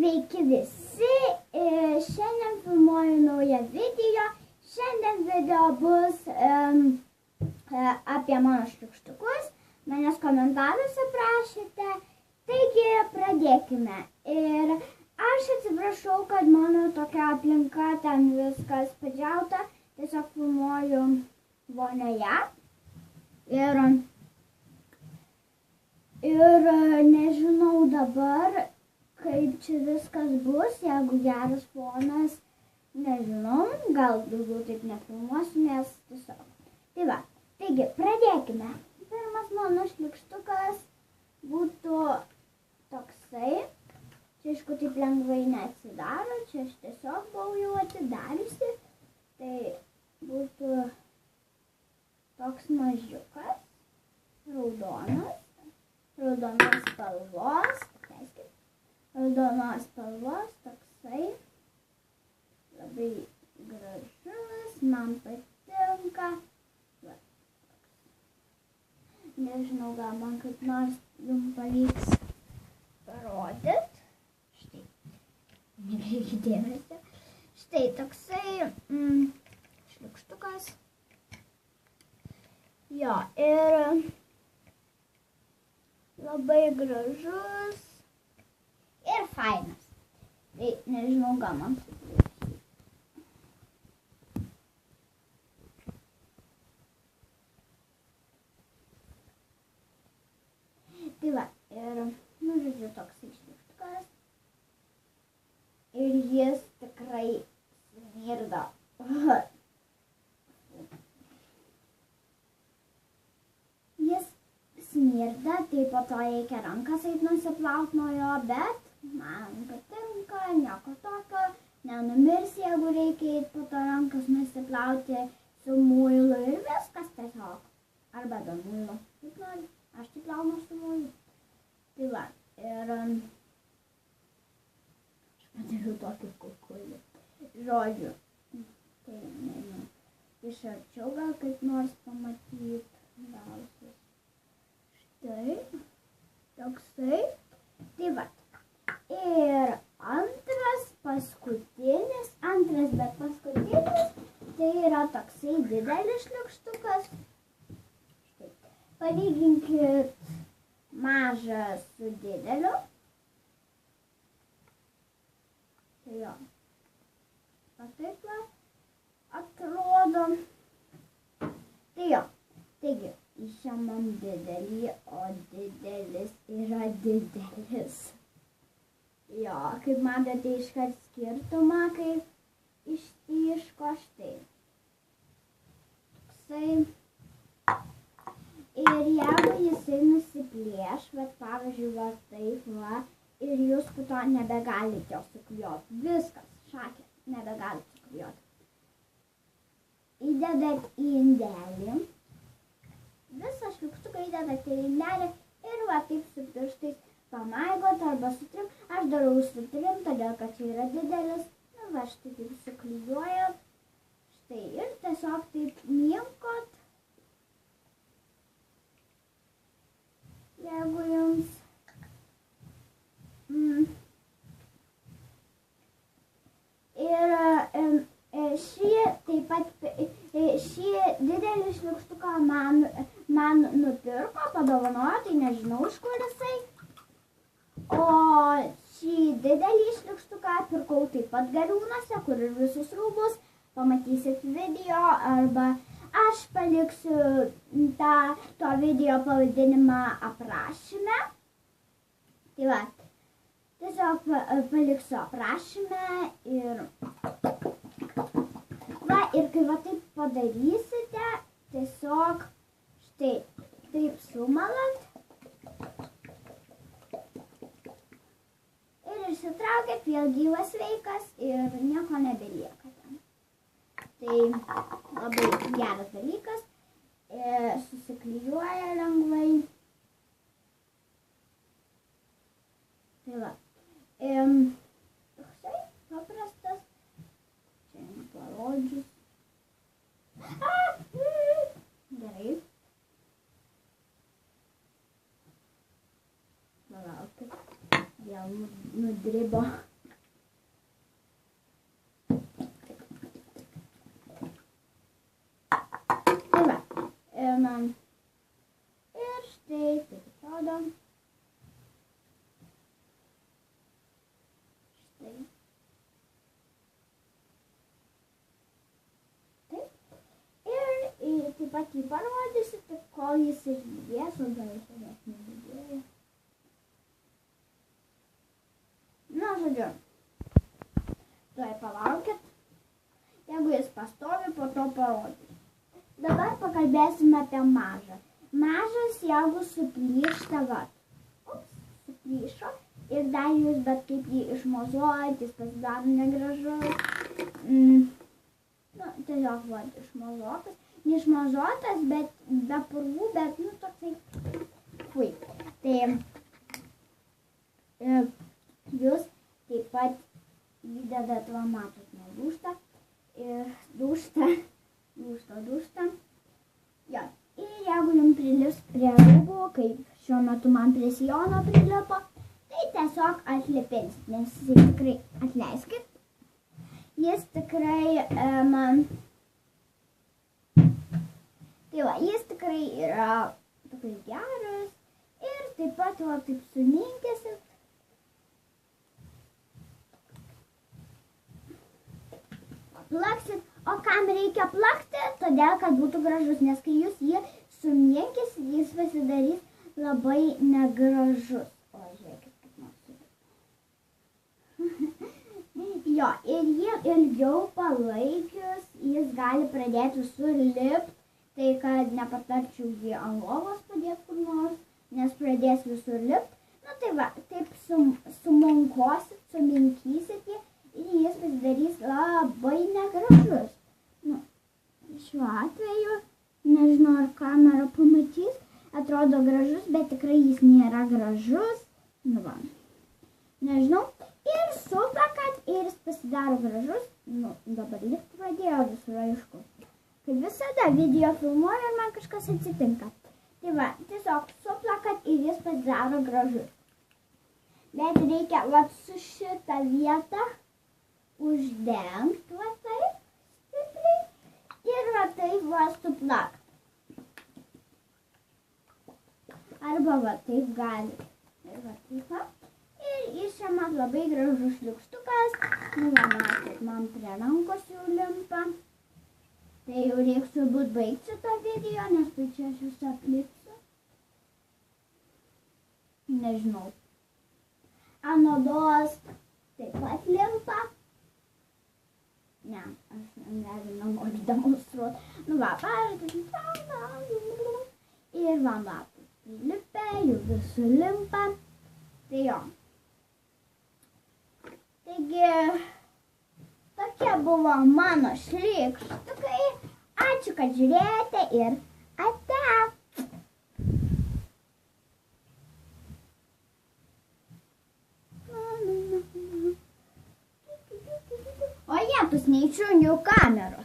Sveiki visi, šiandien filmuoju naują video. Šiandien video bus apie mano šliukštukus. Manęs komentaruose prašėte, taigi pradėkime. Ir aš atsiprašau, kad mano tokia aplinka, ten viskas padžiauta. Tiesiog filmuoju vonioje. Ir nežinau dabar, kaip čia viskas bus, jeigu geras fonas, nežinau, gal daugiau taip nefilmuosiu, nes tiesiog. Tai va, taigi, pradėkime. Pirmas mano šliukštukas būtų toksai. Čia, aišku, taip lengvai neatsidaro, čia aš tiesiog buvau jau atidariusi. Tai būtų toks mažiukas, raudonos spalvos, raudonos spalvos, toksai, labai gražus, man patinka. Va, nežinau, gal man kaip nors jums pavyks parodyti. Štai, nereikia dėmesio. Štai toksai šliukštukas. Jo, ir labai gražus ir fainas. Tai nežinau, gal man pavyks. Tai va, ir, žodžiu, toksai šliukštukas. Ir jis tikrai smirda. Jis smirda, tai po to reikia rankas eit nusiplaut nuo jo, bet man patinka, nieko tokio. Nenumirs, jeigu reikia eit po to rankas nusiplauti su muilu ir viskas tiesiog. Arba be muilo. Kaip nori, aš tai plaunu su muilu. Tai va, ir aš padariau tokį kukulį. Žodžiu, tai nežinau, iš arčiau gal kaip nors pamatyt gausis. Štai, toksai. Tai va, ir antras bet paskutinis, tai yra toksai didelis šliukštukas. Štai, palyginkit mažą su dideliu. Tai jo. Taip va, atrodo. Tai jo, taigi, išėmam didelį, o didelis yra didelis. Jo, kaip matote iškart skirtumą, kaip ištyško štai. Toksai. Ir jeigu jisai nusiplėš, bet pavyzdžiui, va taip va, ir jūs po to nebegalite jo suklijuoti. Viskas, šakė. Nebegalit suklijuoti. Įdedat į indelį. Visą šliukštuką įdedat į indelį ir va taip su pirštais pamaigot arba su trim. Aš darau su trim, todėl kad čia yra didelis. Nu va, štai taip suklijuojat. Štai ir tiesiog taip minkot. Jeigu jums šį didelį šliukštuką man nupirko, padovanojo, tai nežinau iš kur jisai. O šį didelį šliukštuką pirkau taip pat Gariūnuose, kur ir visus rūbus pamatysit video, arba aš paliksiu to video pavadinimą aprašyme. Tai va, tiesiog paliksiu aprašyme ir kai va taip padarysite, tiesiog štai taip sumalat ir išsitraukėt, vėl gyvas sveikas ir nieko nebelieka ten. Tai labai geras dalykas, susiklijuoja lengvai. Tai va, toksai paprastas, čia parodžius. Gerai. Palaukit, vėl nudribo. pat jį parodysiu, tik kol jis išdidės, o gal jis nedidėja. Na, žodžiu, tuoj palaukit, jeigu jis pastovi, po to parodysiu. Dabar pakalbėsime apie mažą. Mažas, jeigu suplyšta, suplyšo ir dar jūs bet kaip jį išmozuojat, jis pasidaro negražus. Tiesiog išmozuotas. Neišmozuotas, bet be purvų, bet, toksai, fui. Tai jūs taip pat įdedat, matot, nedūžta. Ir dūžta. Jo. Ir jeigu jums prilips prie rūbų, kaip šiuo metu man prie sijono prilipo, tai tiesiog atlipinsit, nes jis tikrai, atleiskit, jis tikrai, jis tikrai yra tikrai geras ir taip pat taip suminkysit. Plaksit, o kam reikia plakti? Todėl, kad būtų gražus, nes kai jūs jį suminkysit, jis pasidarys labai negražus. O, žiūrėkit, kaip nors. Jo, ir jį ilgiau palaikius, jis gali pradėti sulipt, tai kad nepatarčiau jį ant lovos padėti kur nors, nes pradės visur lipt. Tai va, taip sumonkosit, suminkysit jį. Ir jis pasidarys labai negražus. Šiuo atveju, nežinau ar kamera pamatys, atrodo gražus, bet tikrai jis nėra gražus. Nežinau. Ir suplakat ir jis pasidaro gražus. Dabar likt pradėjo visur aišku. Kaip visada video filmuoju ir man kažkas atsitinka. Tai va, tiesiog suplakat ir jis pasidaro gražus. Bet reikia su šitą vietą uždengt taip stipriai ir taip suplakt. Arba taip gali. Ir taip. Ir išėmat labai gražus šliukštukas. Matot, man prie rankos jau limpa. Tai jau reiks turbūt baigti šitą video, nes tai čia aš visą aplipsiu. Nežinau. Ant odos taip pat limpa. Ne, aš nenoriu demonstruoti. Pavyzdžiui, ir matot, lipė, jau visų limpa. Tai jo. Taigi, tokie buvo mano šlykštukai. Ačiū, kad žiūrėjote ir ate. O jetus, neišjungiau kameros.